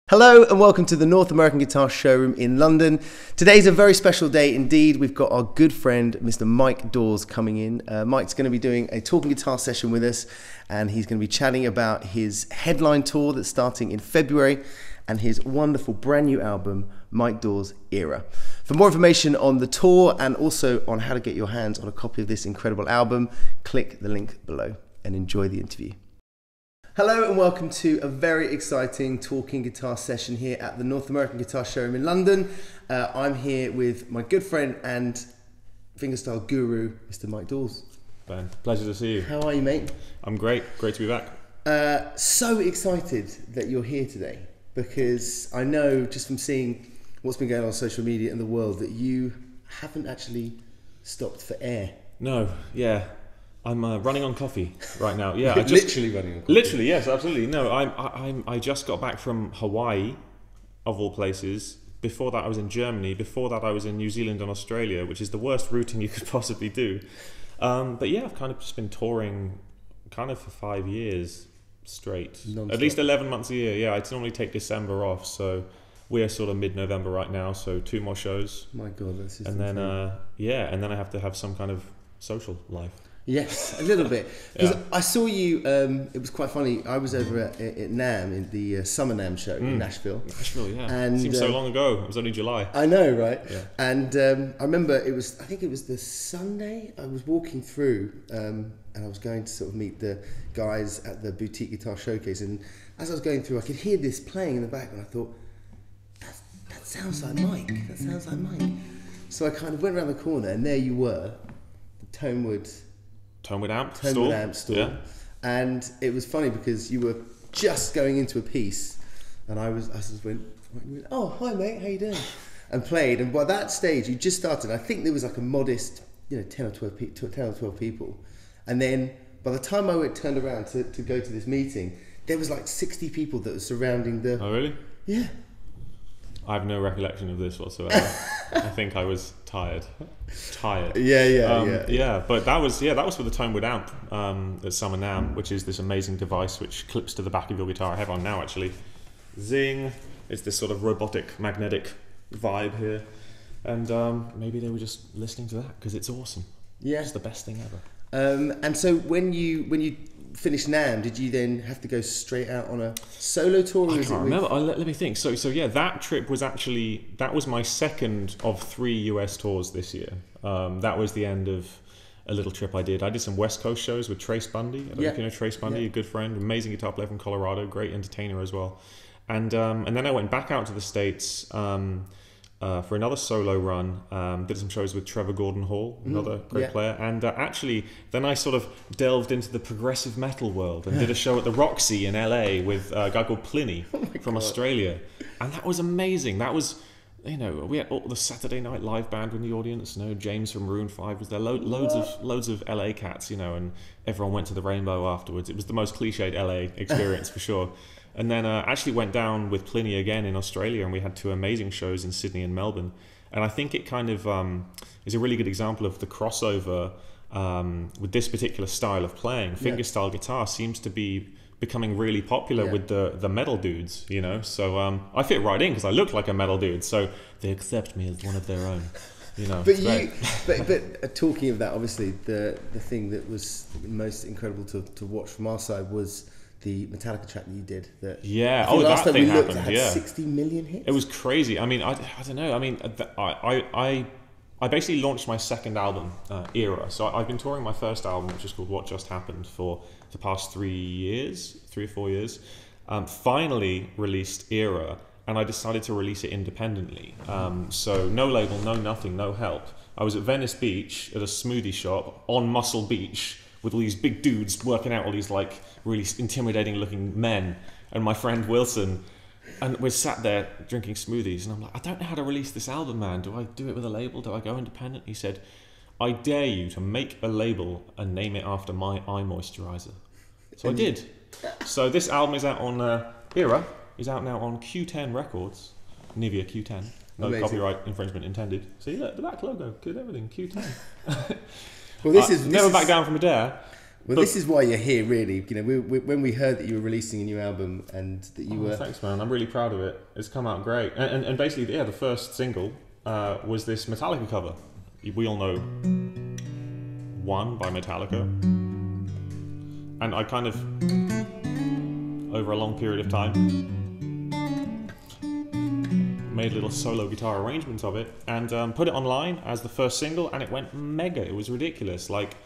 Hello and welcome to the North American Guitar Showroom in London. Today's a very special day indeed. We've got our good friend Mr. Mike Dawes coming in. Mike's going to be doing a talking guitar session with us, and he's going to be chatting about his headline tour that's starting in February and his wonderful brand new album, Mike Dawes Era. For more information on the tour and also on how to get your hands on a copy of this incredible album, click the link below and enjoy the interview. Hello and welcome to a very exciting talking guitar session here at the North American Guitar Showroom in London. I'm here with my good friend and fingerstyle guru, Mr. Mike Dawes. Ben, pleasure to see you. How are you, mate? I'm great. Great to be back. So excited that you're here today, because I know just from seeing what's been going on social media in the world that you haven't actually stopped for air. No, yeah. I'm running on coffee right now. Yeah, Literally running on coffee. Literally, yes, absolutely. No, I just got back from Hawaii, of all places. Before that, I was in Germany. Before that, I was in New Zealand and Australia, which is the worst routing you could possibly do. But yeah, I've kind of just been touring, kind of for 5 years straight. Non-stop. At least 11 months a year. Yeah, I normally take December off, so we're sort of mid-November right now. So 2 more shows. My God, that's just and insane. then yeah, and then I have to have some kind of social life. Yes, a little bit. Because I saw you, it was quite funny, I was over at NAMM, in the Summer NAMM show in Nashville. Nashville, yeah. And, seems so long ago, it was only July. I know, right? Yeah. And I remember I think it was the Sunday, I was walking through and I was going to sort of meet the guys at the Boutique Guitar Showcase, and as I was going through I could hear this playing in the back and I thought, that sounds like Mike, that sounds like Mike. So I kind of went around the corner and there you were, the Tonewood amp store. Yeah. And it was funny because you were just going into a piece and I just went, oh, hi mate, how you doing? And played, and by that stage you just started. I think there was like a modest, 10 or 12 people. And then by the time I turned around to go to this meeting, there was like 60 people that were surrounding the... Oh really? Yeah. I have no recollection of this whatsoever. I think I was tired. Yeah. But that was for the Tonewood amp at Summer NAMM, which is this amazing device which clips to the back of your guitar. I have on now actually. Zing! It's this sort of robotic, magnetic vibe here, and maybe they were just listening to that because it's awesome. Yeah, it's the best thing ever. And so when you finished NAMM, did you then have to go straight out on a solo tour? I can't remember. Let me think. So yeah, that trip was that was my second of 3 US tours this year. That was the end of a little trip I did. I did some West Coast shows with Trace Bundy. I don't know if you know Trace Bundy, a good friend, amazing guitar player from Colorado, great entertainer as well. And then I went back out to the States for another solo run. Did some shows with Trevor Gordon Hall, another great player, and actually then I sort of delved into the progressive metal world and did a show at the Roxy in LA with a guy called Pliny from Australia, and that was amazing. That was, we had all the Saturday Night Live band in the audience. James from Maroon 5 was there. Loads of LA cats, and everyone went to the Rainbow afterwards. It was the most cliched LA experience for sure. And then actually went down with Pliny again in Australia, and we had 2 amazing shows in Sydney and Melbourne. And I think it kind of is a really good example of the crossover with this particular style of playing. Fingerstyle guitar seems to be becoming really popular with the metal dudes, So I fit right in because I look like a metal dude, so they accept me as one of their own. But talking of that, obviously the thing that was most incredible to watch from our side was the Metallica track that you did. That that thing happened. Had 60 million hits. It was crazy. I mean, I don't know. I mean, I basically launched my second album, Era. So I've been touring my first album, which is called What Just Happened, for the past 3 or 4 years. Finally released Era, and I decided to release it independently. So no label, no nothing, no help. I was at Venice Beach at a smoothie shop on Muscle Beach with all these big dudes working out all these like really intimidating looking men, and my friend Wilson, and we're sat there drinking smoothies, and I'm like, I don't know how to release this album, man. Do I do it with a label? Do I go independent? He said, I dare you to make a label and name it after my eye moisturizer. So I did. So this album is out on Era is out now on Q10 Records, Nivea Q10. No Amazing. Copyright infringement intended. See, look, the back logo, good everything, Q10. Well, this is never back down from a dare. Well, this is why you're here, really. You know, when we heard that you were releasing a new album and that you were... Thanks, man. I'm really proud of it. It's come out great. And basically, yeah, the first single was this Metallica cover. We all know One by Metallica. And I kind of, over a long period of time, made a little solo guitar arrangement of it and put it online as the first single, and it went mega. It was ridiculous. Like,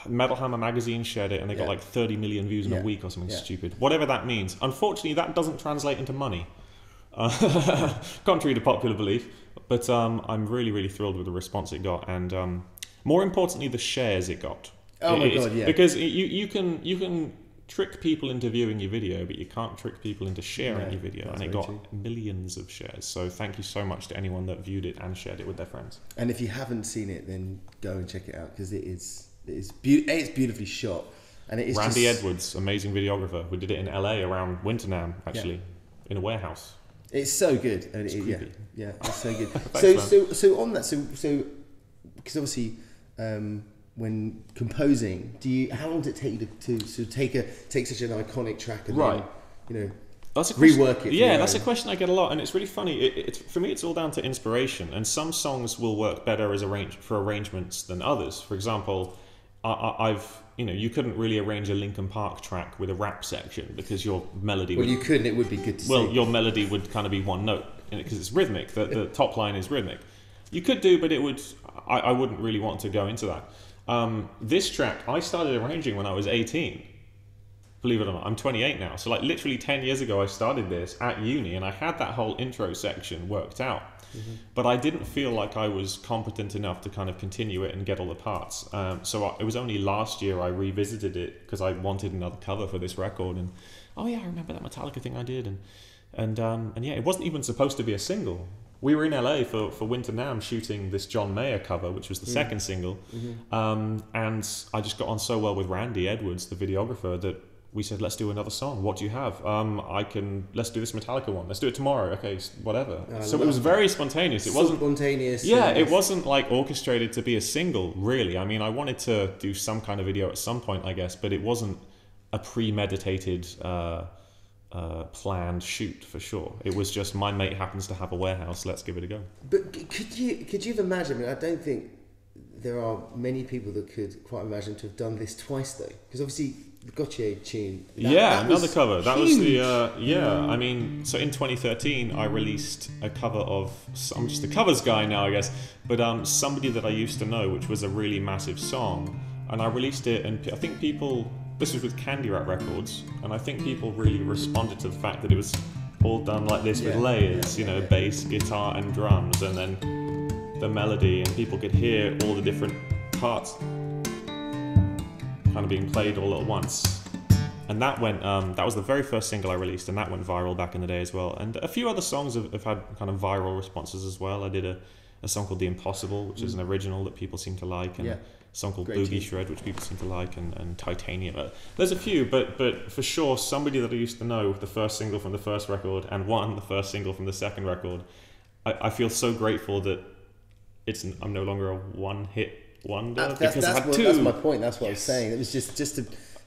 Metal Hammer magazine shared it and they got like 30 million views in a week or something stupid. Whatever that means. Unfortunately, that doesn't translate into money. Contrary to popular belief. But I'm really, really thrilled with the response it got, and more importantly, the shares it got. Oh my God, yeah. Because you can trick people into viewing your video, but you can't trick people into sharing your video. And it got millions of shares. So thank you so much to anyone that viewed it and shared it with their friends. And if you haven't seen it, then go and check it out, because it's beautifully shot. And it is Randy Edwards, amazing videographer. We did it in LA around Winternam, actually, in a warehouse. It's so good. And it's it's so good. Thanks, so on that, so because obviously, when composing, how long does it take you to take such an iconic track and then, you know, that's a question, rework it? Yeah, that's a question I get a lot, and it's really funny. For me, it's all down to inspiration, and some songs will work better as for arrangements than others. For example, you couldn't really arrange a Linkin Park track with a rap section because your melody. Well, you couldn't. It would be good to see. Well, your melody would kind of be one note because it's rhythmic. The top line is rhythmic. You could do, but it would. I wouldn't really want to go into that. This track I started arranging when I was 18. Believe it or not, I'm 28 now. So like literally 10 years ago, I started this at uni, and I had that whole intro section worked out. Mm-hmm. But I didn't feel like I was competent enough to kind of continue it and get all the parts. So it was only last year I revisited it because I wanted another cover for this record. And I remember that Metallica thing I did. And yeah, it wasn't even supposed to be a single. We were in LA for Winter Nam shooting this John Mayer cover, which was the second single. Mm-hmm. And I just got on so well with Randy Edwards, the videographer, that we said, let's do another song. What do you have? Let's do this Metallica one. Let's do it tomorrow. Okay, whatever. So it was very spontaneous. It wasn't spontaneous. Yeah, it wasn't like orchestrated to be a single, really. I mean, I wanted to do some kind of video at some point, I guess, but it wasn't a premeditated, planned shoot for sure. It was just, my mate happens to have a warehouse. Let's give it a go. But could you have imagined? I mean, I don't think there are many people that could quite imagine to have done this twice, though, because obviously the Gautier tune. Another cover. That was huge. I mean, so in 2013, I released a cover of. I'm just a covers guy now, I guess. But Somebody That I Used to Know, which was a really massive song, and I released it, and I think people. This was with Candy Rat Records, and I think people really responded to the fact that it was all done like this with layers, bass, guitar, and drums, and then the melody, and people could hear all the different parts kind of being played all at once. And that went, that was the very first single I released, and that went viral back in the day as well. And a few other songs have had kind of viral responses as well. I did a song called The Impossible, which is an original that people seem to like, and a song called Boogie Shred, which people seem to like, and Titanium. There's a few, but for sure, Somebody That I Used to Know, the first single from the first record, and the first single from the second record, I feel so grateful that I'm no longer a one-hit wonder, because I had two. That's my point. That's what I was saying. It was just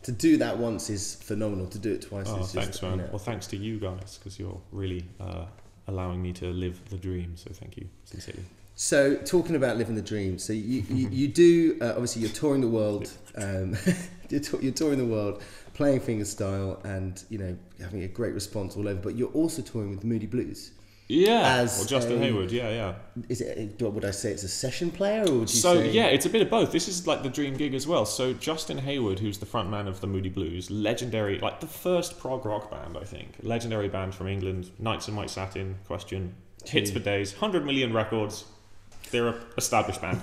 to do that once is phenomenal. To do it twice is just... Thanks, man. Well, thanks to you guys, because you're really allowing me to live the dream. So thank you, sincerely. So talking about living the dream, so you do, obviously you're touring the world, you're touring the world, playing fingerstyle, and having a great response all over. But you're also touring with Moody Blues. Yeah, or Justin Hayward, yeah. Is it? Would I say it's a session player, or would you say? Yeah, it's a bit of both. This is like the dream gig as well. So Justin Hayward, who's the front man of the Moody Blues, legendary, like the first prog rock band, I think, legendary band from England, Knights in White Satin, Question, hits for days, 100 million records. They're an established band.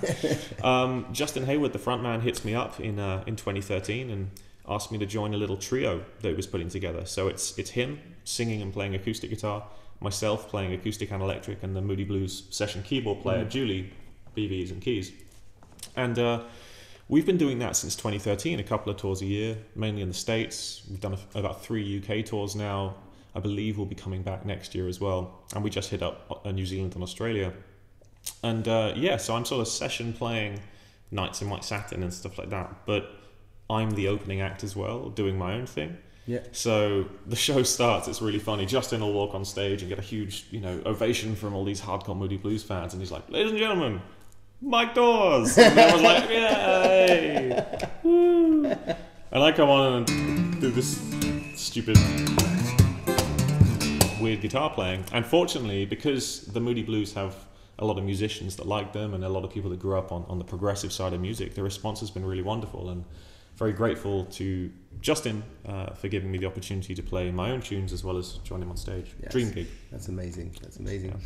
Justin Hayward, the front man, hits me up in 2013 and asked me to join a little trio that he was putting together. So it's him singing and playing acoustic guitar, myself playing acoustic and electric, and the Moody Blues session keyboard player, Julie, BVs and keys. And we've been doing that since 2013, a couple of tours a year, mainly in the States. We've done about 3 UK tours now. I believe we'll be coming back next year as well. And we just hit up New Zealand and Australia. And so I'm sort of session playing Knights in White Satin and stuff like that. But I'm the opening act as well, doing my own thing. Yeah. So the show starts, it's really funny. Justin will walk on stage and get a huge, ovation from all these hardcore Moody Blues fans, and he's like, "Ladies and gentlemen, Mike Dawes!" And everyone's like, "Yay! Woo!" And I come on and do this stupid, weird guitar playing. And fortunately, because the Moody Blues have a lot of musicians that like them and a lot of people that grew up on the progressive side of music, the response has been really wonderful, and very grateful to Justin for giving me the opportunity to play my own tunes as well as join him on stage. Yes. Dream gig. That's amazing. That's amazing.